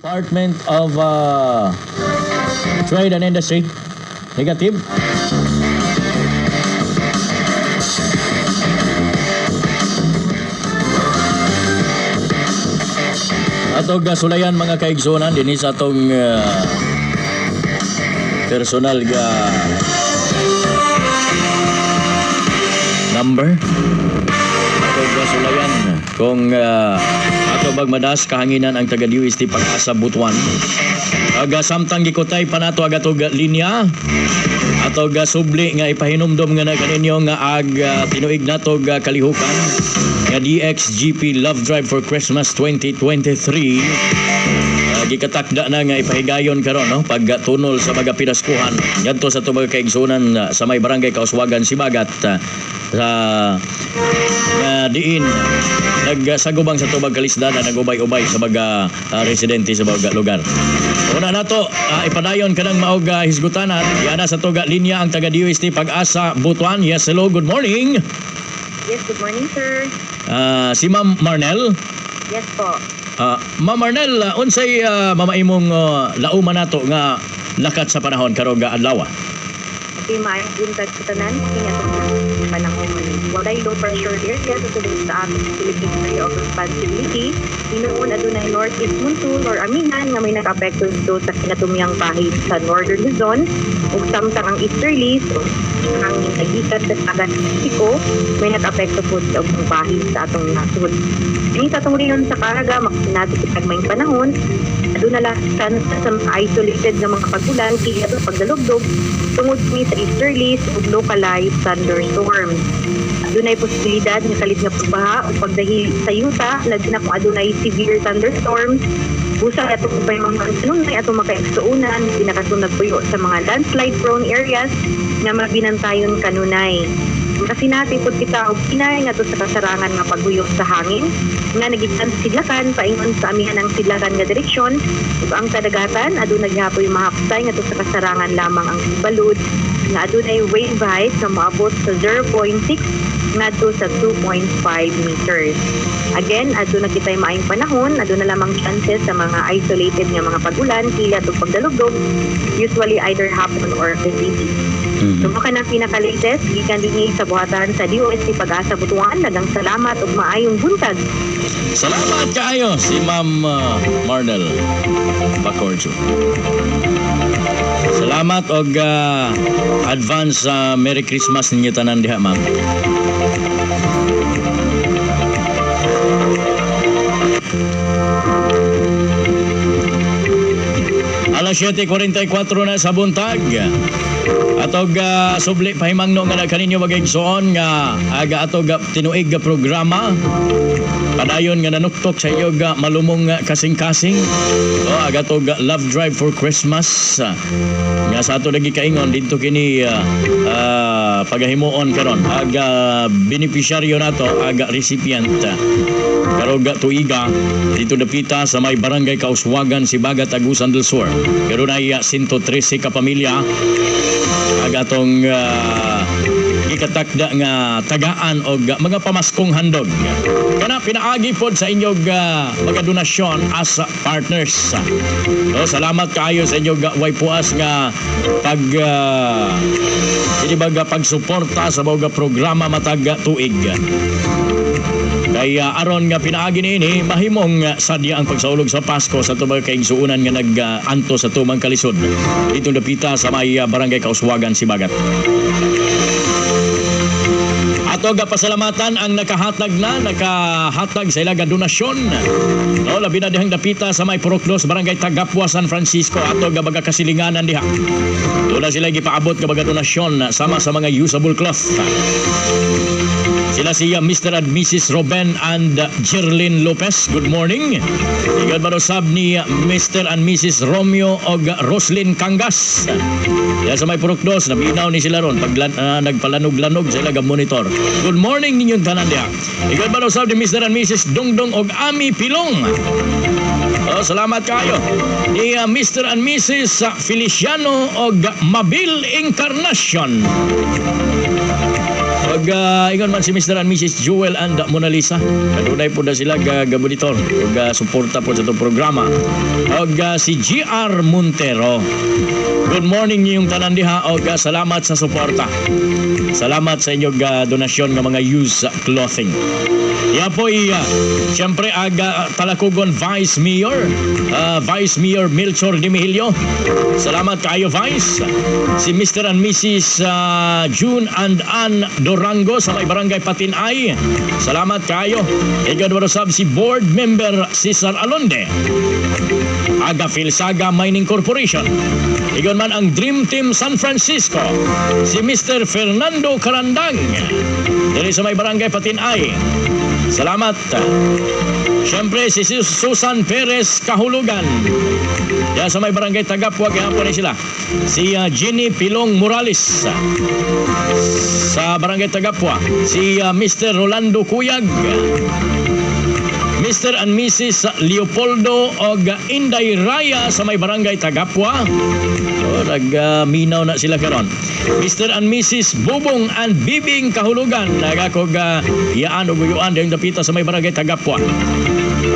Department of Trade and Industry. Negative. Atong sulayan mga kaigsunan dinhi sa atong personal ga number. Atong sulayan kung ato magmadas kahanginan ang taga DOST Pag-asa Butuan. Aga samtang gikutay pa nato aga tog linya ato ga subli nga ipahinumdom nga na kaninyo nga tinuig nato ga kalihukan nga DXGP Love Drive for Christmas 2023. Gikatakda na nga ipahigayon karon no pagtunol sa mga pinaskuhan ngadto sa tubag kaigsunan sa may barangay Kauswagan Sibagat sa diin nagsagubang sa tubag kalisdana nagubay-ubay sa mga residente sa mga lugar. Una nato ipadayon kanang maog hisgutanan yana sa tuga linya ang taga DOST Pag-asa Butuan. Yes, hello, good morning. Yes, good morning, sir. Si Ma'am Marnel. Yes po. Ma'am Marnel, unsay mamaimong lauman nato nga lakat sa panahon karong adlaw? Okay, maayong buntag sa tanan. Kinatong panahon. Walay low pressure area sa sulod sa ating Philippine Area of Responsibility. Hinoon adunay northeast monsoon or aminan nga may nag-apekto dito sa kinatumiyang bahid sa Northern Luzon ug samtang ang easterlies o ang nagikan sa Tagat Mexico may nag-apekto po sa ubang bahid sa atong nasud. Ini sa atong riyon sa Caraga makinato kitag may panahon aduna lang sa mga isolated nga mga pagulan kaya sa pagdalugdog tungod ni sa easterlies ug localized thunderstorms. Adunay posibilidad nga kalit nga pagbaha o pagdahili sa yuta lagi na kung adunay severe thunderstorms. Busa atong upay mga kanunay atong makaigsuunan pinakasunod puyo sa mga landslide prone areas nga mabinantayon kanunay. Kasi natin po kita og kinay nga to sa kasarangan nga paghuyok sa hangin nga nagikan sa sidlakan paingon sa amihan ang sidlakan nga direksyon ug ang kadagatan aduna gihapon mahapsay nga to sa kasarangan lamang ang balud nga adunay wave height nga moabot sa 0.6 ngadto sa 2.5 meters. Again, aduna kitay maayong panahon, aduna lamang chances sa mga isolated nga mga pagulan, kilat ug pagdalugdog, usually either hapon or evening. So maka na pinaka-latest, gikan dinhi sa buhatan sa DOST Pag-asa Butuan. Daghang salamat ug maayong buntag. Salamat kaayo si Ma'am Marnel Bacorjo. Salamat og advance Merry Christmas ninyo tanan diha, ma'am. Alas 7:44 na sa buntag. Atog subli pahimangno nga kaninyo magigsuon nga aga atog tinuig nga programa. Padayon nga nanuktok sa iyo ga malumong kasing-kasing. Aga atog Love Drive for Christmas. Nga sa ato lagi kaingon dito kini pagahimuon karon aga beneficiaryo nato aga recipient karoga tuiga dito dapita sa may barangay Kauswagan Sibagat Agusan del Sur. Karon ay 113 ka pamilya aga tong gikatakda nga tagaan og mga pamaskong handog kana pinaagi pod sa inyong mga donasyon as partners. So, salamat kaayo sa inyong waypuas nga pagsuporta sa mga programa matag tuig. Kaya aron nga pinaagi niini mahimong sadya ang pagsaulog sa Pasko sa tubag kaigsuunan nga nag-anto sa tumang kalisod dito dapita sa may barangay Kauswagan Sibagat. Ato pasalamatan ang nakahatag sa ilaga donasyon. No, labi na dihang dapita sa may Puroklos barangay Tagapua San Francisco ato baga kasilinganan diha. Doon sila gipaabot nga baga donasyon sama sa mga usable cloth. Sila siya Mr. and Mrs. Ruben and Jerlyn Lopez. Good morning. Igad marusab ni Mr. and Mrs. Romeo og Roslyn Kangas. Kaya sa may Purokdos, nabinaw ni sila ron pag nagpalanog-lanog sa ilaga monitor. Good morning ninyong tanan diha. Igad marusab ni Mr. and Mrs. Dongdong og Ami Pilong. Salamat kayo. Ni Mr. and Mrs. Feliciano og Mabil Encarnacion. Ug ingon man si Mr. and Mrs. Jewel and Mona Lisa. Kanunay po na sila gabonitor ug suporta po sa itong programa. Ug si GR Montero. Good morning niyong tanan diha ug salamat sa suporta. Salamat sa inyong donasyon ng mga used clothing. Yan po siyempre Talakugon Vice Mayor Melchor Di Mihilio. Salamat kayo Vice. Si Mr. and Mrs. June and Ann Durango sa may barangay Patinay. Salamat kayo. Igad warosab si Board Member Cesar Alonde. Aga Philsaga Mining Corporation. Igon man ang Dream Team San Francisco, si Mr. Fernando Carandang diri sa may barangay Patinay. Salamat. Siyempre si Susan Perez Kahulugan ya sa may barangay Tagapwa, gihapon ni sila. Si Jenny Pilong Morales sa barangay Tagapwa. Si Mr. Rolando Cuyag, Mr. and Mrs. Leopoldo og Inday Raya sa may barangay Tagapwa. Nagminaw na sila karon. Mr. and Mrs. Bubong and Bibing Kahulugan. Nagakog iyaan o guyuan dahil dapita sa may barangay Tagapwa.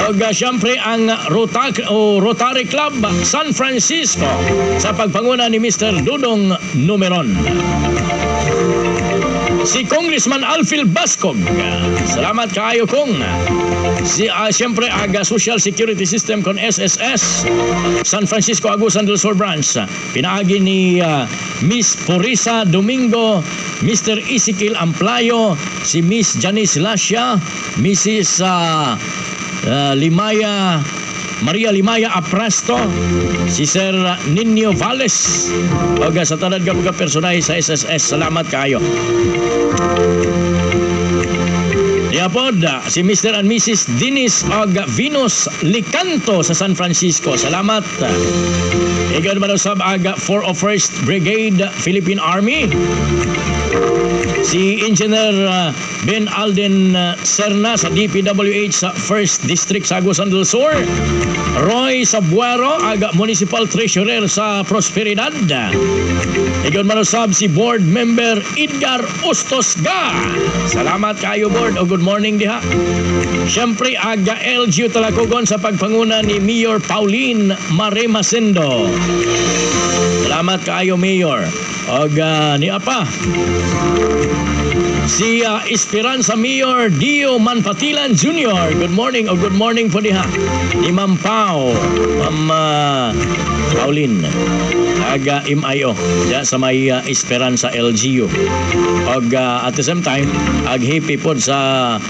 Og siyempre ang Rotary Club San Francisco sa pagpanguna ni Mr. Dudong Numeron. Si Congressman Alfil Bascog. Salamat kaayo kong. Siyempre Social Security System kon SSS San Francisco Agusan del Sur Branch. Pinaagi ni Miss Porisa Domingo, Mr. Ezekiel Amplayo, si Miss Janice Lascia, Mrs. Maria Limaya Apresto, si Sir Nino Valles, o sa tanad ka mga personahe sa SSS. Salamat kayo. Diapod, si Mr. and Mrs. Dinis og Venus Licanto sa San Francisco. Salamat. Igan manusab aga 401st Brigade Philippine Army. Si Engineer Ben Alden Serna sa DPWH sa 1st District sa Agusan del Sur. Roy Sabuero, aga Municipal Treasurer sa Prosperidad. Igon manusab si Board Member Edgar Ustosga. Salamat kayo Board o good morning diha. Siyempre aga LGU Talakugon sa pagpanguna ni Mayor Pauline Maremasendo. Salamat kayo Mayor. Og ni apa si Esperanza Mayor Dio Manpatilan Jr. Good morning o good morning po diha. Ni Ma'am Pao, Ma'am Pauline aga MIO ya sa may Esperanza LGU. Og at the same time aghipi pod sa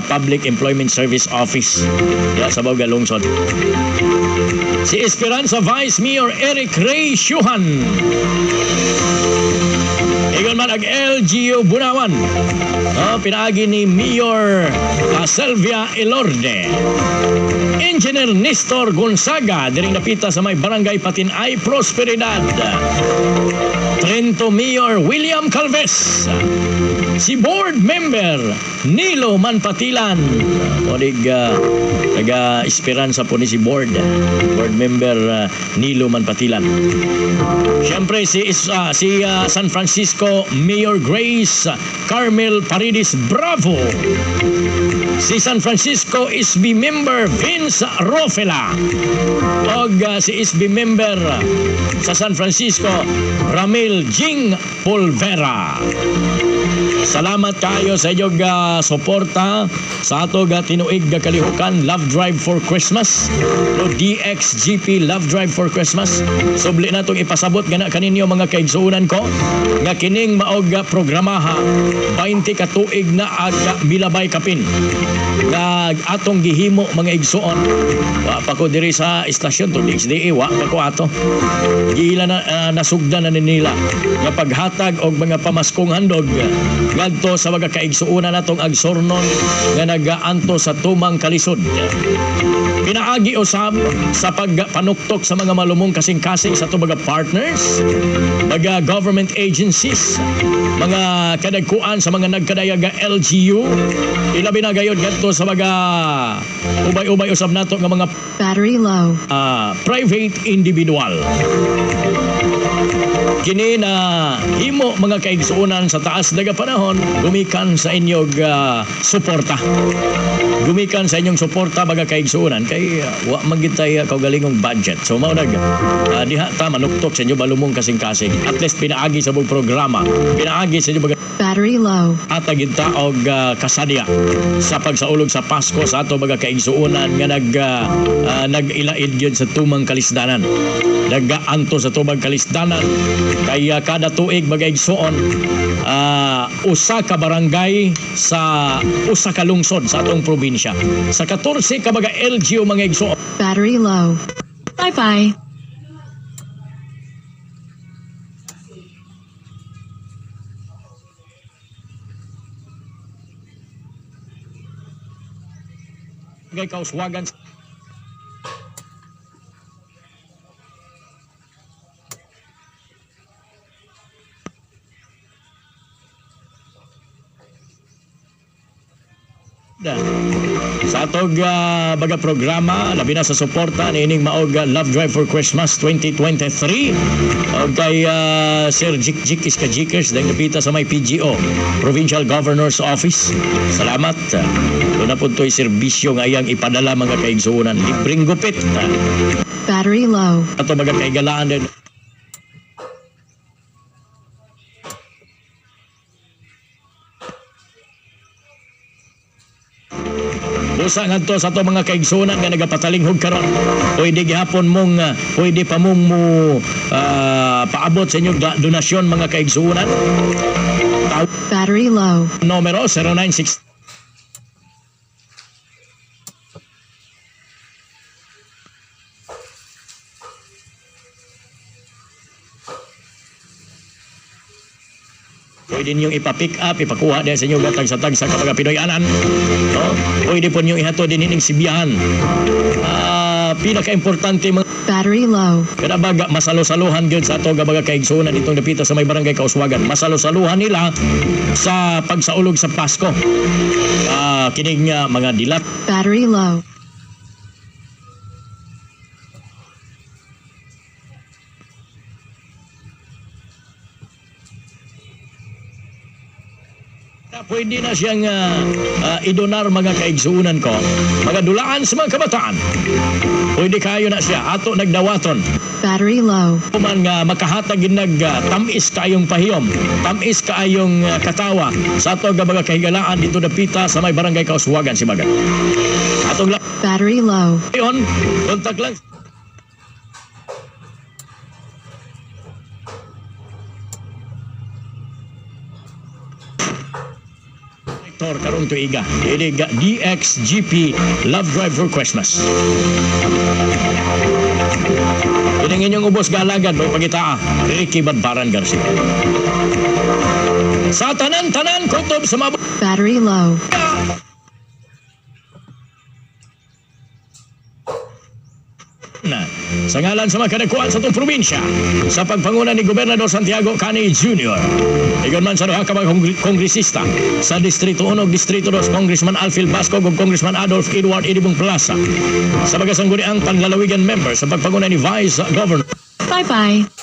Public Employment Service Office ya sa Bauga Lungsod. Si Esperanza Vice Mayor Eric Ray Shuhan. Igon man ag LGU Bunawan. Pinaagi ni Mayor Selvia Elorde. Engineer Nestor Gonzaga diring napita sa may barangay Patinay Prosperidad. Trento Mayor William Calves. Si Board Member Nilo Manpatilan. Odig naga-esperansa po ni si Board Member Nilo Manpatilan. Siyempre si San Francisco Mayor Grace Carmel Paredes Bravo. Si San Francisco SB Member Vince Rofela. Og si SB Member sa San Francisco Ramil Jing Polvera. Salamat kayo sa inyong suporta sa ato tinuig kalihukan Love Drive for Christmas o DXGP Love Drive for Christmas. Subli na itong ipasabot nga na kaninyo mga kaigsuunan ko nga kining maog programaha 20 ka tuig na aga milabay kapin nga atong gihimo mga igsuon. Wa pa ko diri sa istasyon to DXDA, wa pa ko ato gila na nasugdan na nila nga paghatag og mga pamaskong handog ngadto sa mga kaigsuunan natong agsornon nga nagaanto sa tumang kalisod. Pinaagi usab sa pagpanuktok sa mga malumong kasing-kasing sa itong mga partners, mga government agencies, mga kadagkuan sa mga nagkadayaga LGU, ilabi na gayod ngadto sa mga ubay-ubay usab nato nga mga battery low. Private individual. Kini na himo mga kaigsuonan sa taas daga panahon gumikan sa inyong suporta. Gumikan sa inyong suporta mga kaigsuonan kay wa magintay kaugalingong budget. So mao nag diha ta manuktok sa inyo balumong kasing-kasing. At least pinaagi sa buong programa. Pinaagi sa inyo mga Battery low. atagid ta og kasadya sa pagsaulog sa Pasko sa ato mga kaigsuonan nga nag-ilaid gyud sa tumang kalisdanan. Nagaanto sa tumang kalisdanan kaya kada tuig mga igsuon usa ka barangay sa usa ka lungsod sa atong probinsya. Sa 14 ka mga LGU mga igsuon. Battery low. Bye-bye. Ngay kauswagan sa atog baga programa labi na sa suporta niining maog Love Drive for Christmas 2023 og kay Sir Jik Iskajikers dahil napita sa may PGO Provincial Governor's Office. Salamat. Doon na po ito'y serbisyo nga iyang ipadala mga kaigsuunan. Libreng gupit. Battery low. Ato mga kaigalaan din. Busa nga to sa ato mga kaigsunan nga nagapatalinghog karon. Pwede gihapon mong pwede pa mong mo paabot sa inyong donasyon mga kaigsunan. Battery low. Numero 096 Pwede niyong ipa-pick up, ipakuha din sa inyo gatag sa tag sa mga Pinoy-anan. No? Pwede po niyong ihato din ining sibiyahan. Pinaka-importante mga Battery low. kanabaga masalo-saluhan gyud sa ato mga kaigsuonan itong napita sa may barangay Kauswagan. Masalo-saluhan nila sa pagsaulog sa Pasko. Kining mga dilat. Battery low. Pwede na siyang idonar mga kaigsuunan ko. Mga dulaan sa mga kabataan. Pwede kayo na siya. Ato nagdawaton. Battery low. Man nga makahatag ginag tamis kayong pahiyom. Tamis kayong katawa. Sa ato nga mga kahigalaan dito napita sa may barangay Kauswagan si Bagat. Atong Battery low. Ngayon, kontak lang. Karong tuiga iliga DXGP Love Drive for Christmas. Ining inyong ubos galagan may pagitaa Ricky Badbaran Garcia. Sa tanan-tanan kutob sa mga Battery low. na sa ngalan sa mga kadakuan sa itong probinsya sa pagpanguna ni Gobernador Santiago Caney Jr. Igon man sa duha ka mga kongresista sa Distrito 1 Distrito 2 Congressman Alfil Basco ug Congressman Adolf Edward Idibong Plaza sa mga sangguniang panlalawigan member sa pagpanguna ni Vice Governor Bye-bye.